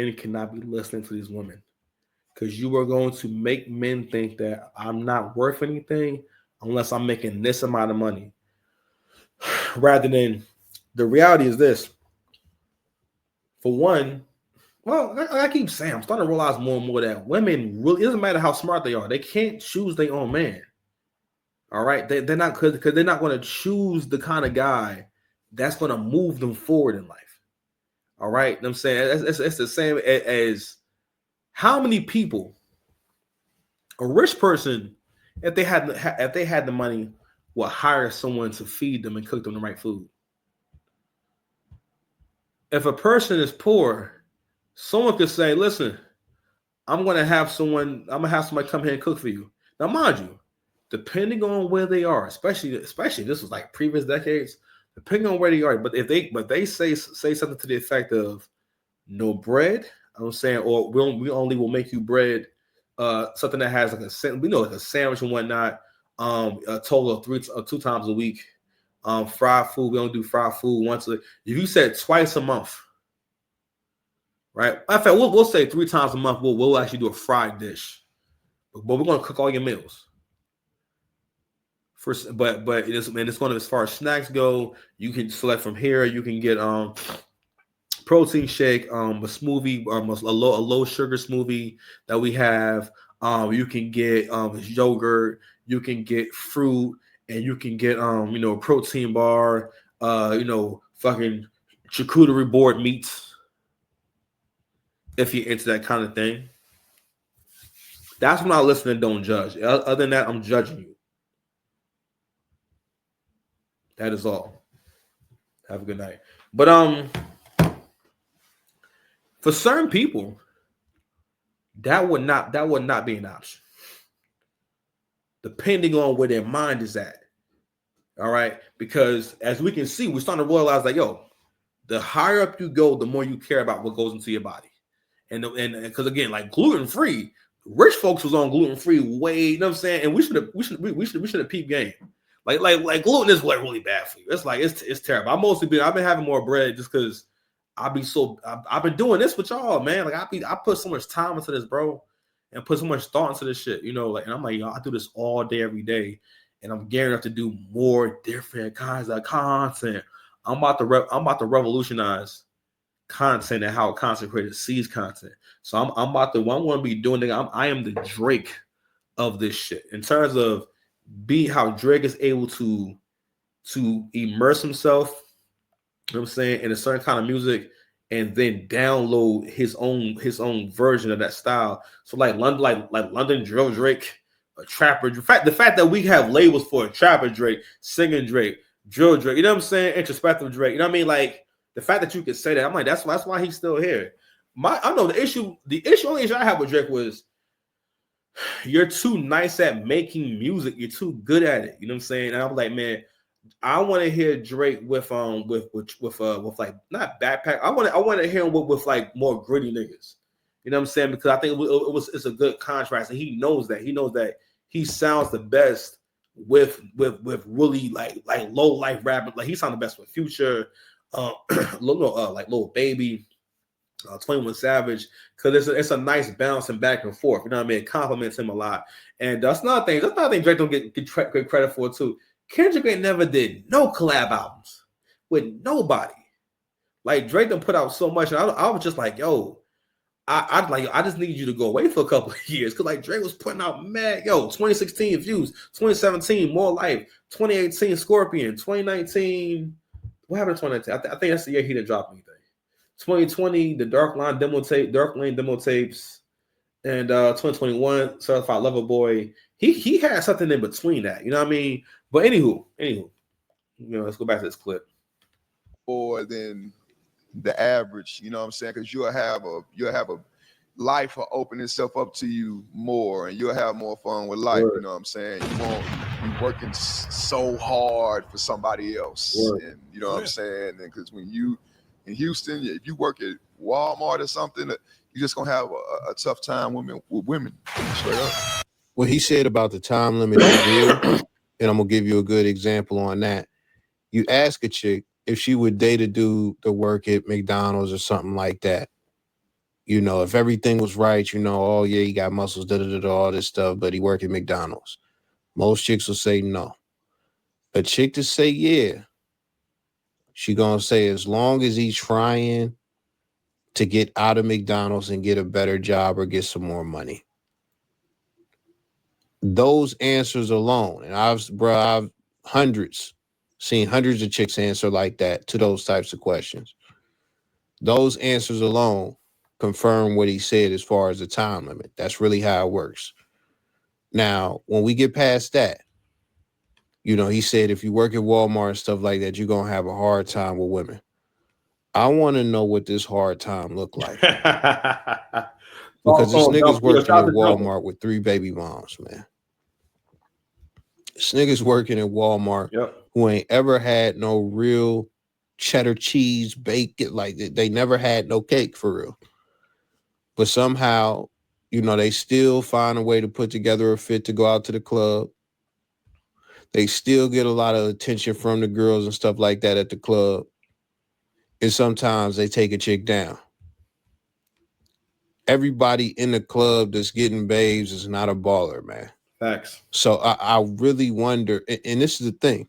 men cannot be listening to these women because you are going to make men think that I'm not worth anything unless I'm making this amount of money. Rather than the reality is this: for one, well, I keep saying, I'm starting to realize more and more that women really, it doesn't matter how smart they are, they can't choose their own man. All right, they're not, because they're not going to choose the kind of guy that's going to move them forward in life. All right, I'm saying it's the same as how many people a rich person, if they had the money, will hire someone to feed them and cook them the right food. If a person is poor, someone could say, "Listen, I'm gonna have somebody come here and cook for you." Now, mind you, depending on where they are, especially this was like previous decades, depending on where they are, but they say something to the effect of no bread, I'm saying, or we only will make you bread, something that has like like a sandwich and whatnot, a total of 2 times a week. Fried food, we don't do fried food once a, if you said twice a month, right? In fact, we'll say 3 times a month. We'll actually do a fried dish, but we're gonna cook all your meals. First, but it's going to, as far as snacks go, you can select from here. You can get protein shake, a smoothie, a low sugar smoothie that we have. You can get yogurt, you can get fruit, and you can get a protein bar, fucking charcuterie board meats if you're into that kind of thing. That's when I listen and don't judge. Other than that, I'm judging you. That is all. Have a good night. But for certain people, that would not be an option. Depending on where their mind is at. All right. Because as we can see, we're starting to realize that, yo, the higher up you go, the more you care about what goes into your body. And because again, like gluten free, rich folks was on gluten free way, you know what I'm saying? And we should have peep game. Like gluten is like really bad for you. It's like it's terrible. I've been having more bread just because I've been doing this with y'all, man. Like I put so much time into this, bro, and put so much thought into this shit, like, and I'm like, I do this all day, every day, and I'm gearing up to do more different kinds of content. I'm about to revolutionize content and how content creators sees content. So I'm going to be doing it. I am the Drake of this shit in terms of how Drake is able to immerse himself, you know what I'm saying, in a certain kind of music, and then download his own version of that style. So like London Drill Drake, a Trapper. The fact that we have labels for Trapper Drake, Singing Drake, Drill Drake, you know what I'm saying, introspective Drake. You know what I mean? Like the fact that you could say that, I'm like, that's why he's still here. I know the only issue I have with Drake was, you're too nice at making music. You're too good at it. You know what I'm saying? And I'm like, man, I want to hear Drake with like not backpack. I want to hear him with like more gritty niggas. You know what I'm saying? Because I think it's a good contrast, and he knows that. He knows that he sounds the best with really like low life rapping. Like he sounds the best with Future, like Lil Baby, 21 Savage, because it's a nice bouncing back and forth. You know what I mean? It compliments him a lot, and that's another thing. Drake don't get credit for too. Kendrick ain't never did no collab albums with nobody. Like Drake done put out so much, and I was just like, yo, I just need you to go away for a couple of years, because like Drake was putting out mad, 2016 Views, 2017 More Life, 2018 Scorpion, 2019. What happened in 2019? I think that's the year he didn't drop anything. 2020, the Dark Lane demo tapes, and 2021 Certified Lover Boy. He had something in between that, you know what I mean? But anywho, let's go back to this clip. More than the average, you know what I'm saying? Because you'll have a life will open itself up to you more, and you'll have more fun with life. Word. You know what I'm saying? You won't be working so hard for somebody else. Word. And you know what I'm saying? And because when you in Houston, if you work at Walmart or something, you're just gonna have a tough time with women. Straight up. What he said about the time limit is real, and I'm gonna give you a good example on that. You ask a chick if she would date a dude to work at McDonald's or something like that. You know, if everything was right, you know, oh yeah, he got muscles, all this stuff, but he work at McDonald's. Most chicks will say no. A chick to say yeah, she gonna say as long as he's trying to get out of McDonald's and get a better job or get some more money. Those answers alone, and I've seen hundreds of chicks answer like that to those types of questions. Those answers alone confirm what he said as far as the time limit. That's really how it works. Now, when we get past that, you know, he said if you work at Walmart and stuff like that, you're going to have a hard time with women. I want to know what this hard time look like. Because this nigga's working at Walmart with 3 baby moms, man. This nigga's working at Walmart who ain't ever had no real cheddar cheese bacon. Like, they never had no cake for real. But somehow, you know, they still find a way to put together a fit to go out to the club. They still get a lot of attention from the girls and stuff like that at the club. And sometimes they take a chick down. Everybody in the club that's getting babes is not a baller, man. Facts. So I really wonder, and this is the thing.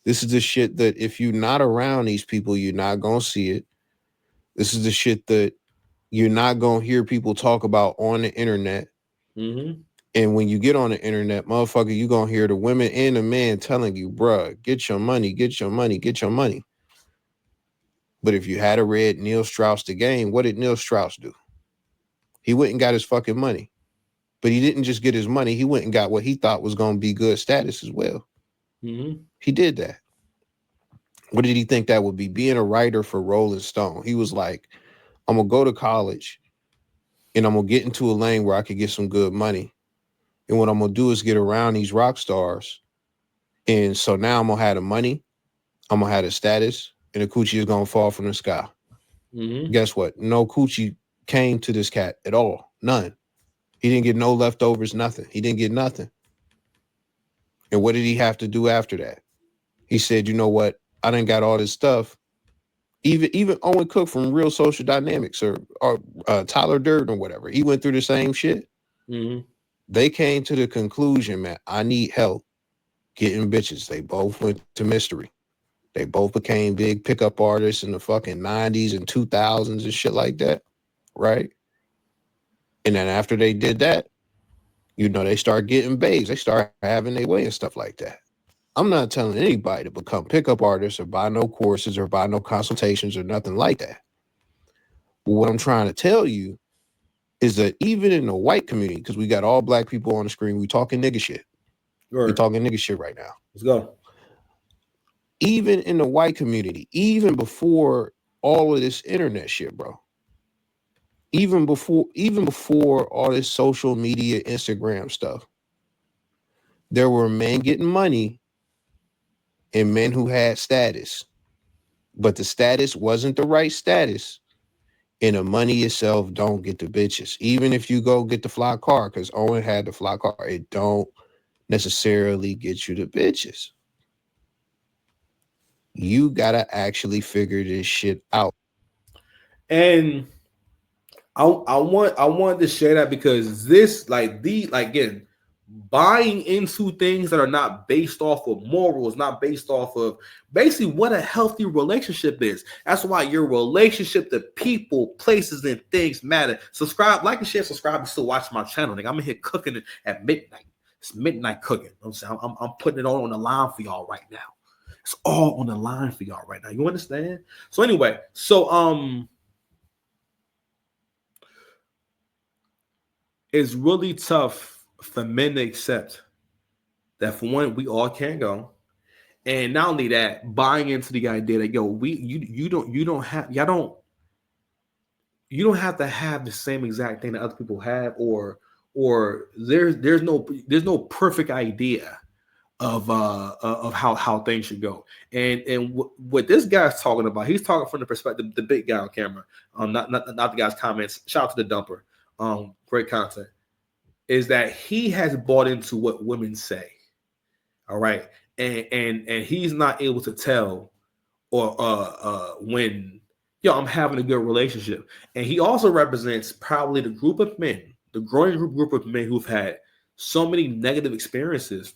This is the shit that if you're not around these people, you're not going to see it. This is the shit that you're not going to hear people talk about on the internet. Mm-hmm. And when you get on the internet, motherfucker, you're going to hear the women and the men telling you, bruh, get your money, get your money, get your money. But if you had a read Neil Strauss the Game, what did Neil Strauss do? He went and got his fucking money. But he didn't just get his money. He went and got what he thought was going to be good status as well. Mm-hmm. He did that. What did he think that would be? Being a writer for Rolling Stone. He was like, I'm going to go to college and I'm going to get into a lane where I could get some good money. And what I'm going to do is get around these rock stars. And so now I'm going to have the money. I'm going to have the status. And the coochie is going to fall from the sky. Mm-hmm. Guess what? No coochie came to this cat at all. None. He didn't get no leftovers, nothing. He didn't get nothing. And what did he have to do after that? He said, you know what? I done got all this stuff. Even Owen Cook from Real Social Dynamics or Tyler Durden or whatever, he went through the same shit. Mm-hmm. They came to the conclusion, man, I need help getting bitches. They both went to Mystery. They both became big pickup artists in the fucking 90s and 2000s and shit like that, right? And then after they did that, you know, they start getting babes. They start having their way and stuff like that. I'm not telling anybody to become pickup artists or buy no courses or buy no consultations or nothing like that. But what I'm trying to tell you is that even in the white community, because we got all black people on the screen, we talking nigga shit. Right. We're talking nigga shit right now. Let's go. Even in the white community, even before all of this internet shit, bro. Even before all this social media, Instagram stuff, there were men getting money and men who had status, but the status wasn't the right status, and the money itself don't get the bitches. Even if you go get the fly car, because Owen had the fly car, it don't necessarily get you the bitches. You gotta actually figure this shit out. And I want to share that because this, again, buying into things that are not based off of morals, not based off of basically what a healthy relationship is. That's why your relationship to people, places, and things matter. Subscribe, like, and share, subscribe, and still watch my channel. I'm in here cooking it at midnight. It's midnight cooking. I'm saying I'm putting it all on the line for y'all right now. It's all on the line for y'all right now. You understand? So anyway, it's really tough for men to accept that, for one, we all can't go, and not only that, buying into the idea that you don't have to have the same exact thing that other people have, or there's no perfect idea of how things should go. And what this guy's talking about, he's talking from the perspective, the big guy on camera, not the guy's comments. Shout out to the dumper. Great content, is that he has bought into what women say. All right. And he's not able to tell or when yo, I'm having a good relationship. And he also represents probably the group of men, the growing group of men who've had so many negative experiences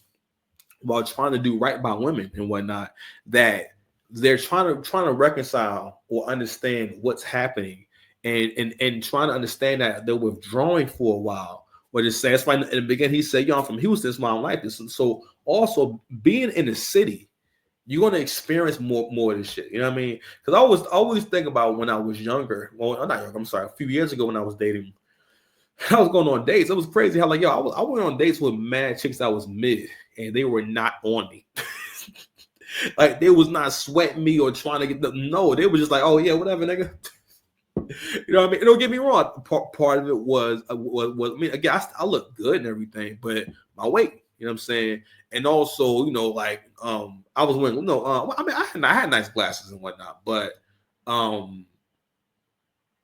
while trying to do right by women and whatnot, that they're trying to reconcile or understand what's happening, and trying to understand that they're withdrawing for a while. Or just say, that's why in the beginning he said, yo, I'm from Houston, it's my life. So also being in the city, you're gonna experience more of this shit. You know what I mean? Because I always think about when I was younger. Well, I'm not younger. I'm sorry. A few years ago when I was dating, I was going on dates. It was crazy how, like, yo, I went on dates with mad chicks that was mid, and they were not on me. Like, they was not sweating me or trying to get them. No, they were just like, oh yeah, whatever, nigga. You know what I mean? Don't get me wrong. Part of it was I mean, again, I look good and everything, but my weight. You know what I'm saying? And also, you know, like, I was wearing, I mean, I had nice glasses and whatnot, but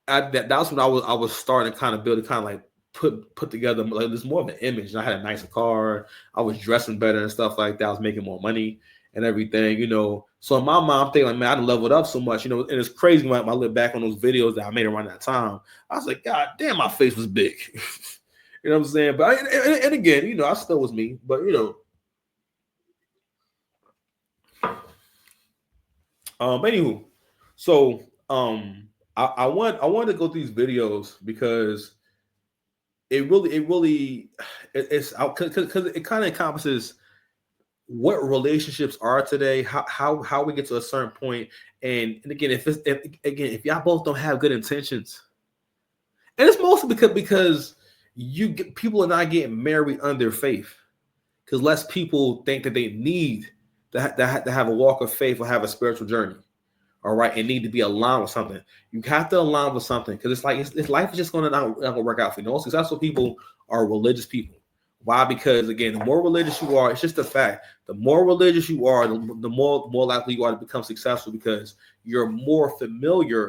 that's when I was starting to kind of build a kind of like put together like this more of an image. And I had a nicer car. I was dressing better and stuff like that. I was making more money and everything, you know. So in my mind, I'm thinking, like, man, I done leveled up so much, you know. And it's crazy when I look back on those videos that I made around that time. I was like, God damn, my face was big. You know what I'm saying? But and again, you know, I still was me, but you know. Anywho, so I want to go through these videos because it's because it kind of encompasses what relationships are today, how we get to a certain point, and again, if y'all both don't have good intentions, and it's mostly because people are not getting married under faith, because less people think that they need to have a walk of faith or have a spiritual journey. All right, and need to be aligned with something. You have to align with something, because it's like it's life is just not gonna work out for you. Most successful people are religious people. Why? Because again, the more religious you are, it's just a fact. The more religious you are, the more likely you are to become successful, because you're more familiar